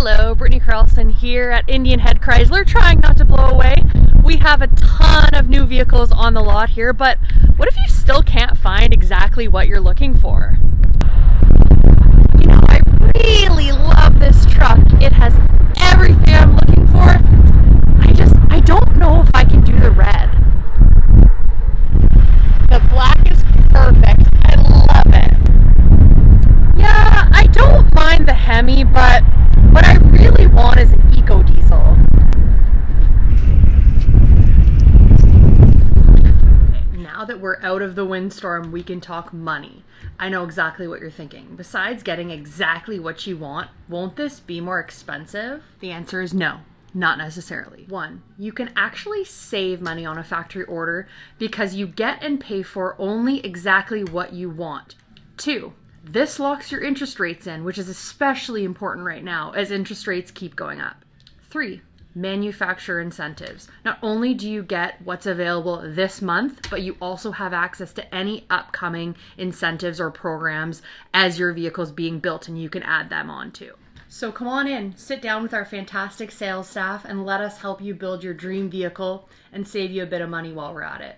Hello, Brittany Carlson here at Indian Head Chrysler, trying not to blow away. We have a ton of new vehicles on the lot here, but what if you still can't find exactly what you're looking for? You know, I really love this truck. It has everything I'm looking for. I don't know if I can do the red. The black is perfect. I love it. Yeah, I don't mind the Hemi, but what I really want is an eco diesel. Now that we're out of the windstorm, we can talk money. I know exactly what you're thinking. Besides getting exactly what you want, won't this be more expensive? The answer is no. Not necessarily. 1, you can actually save money on a factory order because you get and pay for only exactly what you want. 2, this locks your interest rates in, which is especially important right now as interest rates keep going up. 3, manufacturer incentives. Not only do you get what's available this month, but you also have access to any upcoming incentives or programs as your vehicle's being built, and you can add them on too. So come on in, sit down with our fantastic sales staff and let us help you build your dream vehicle and save you a bit of money while we're at it.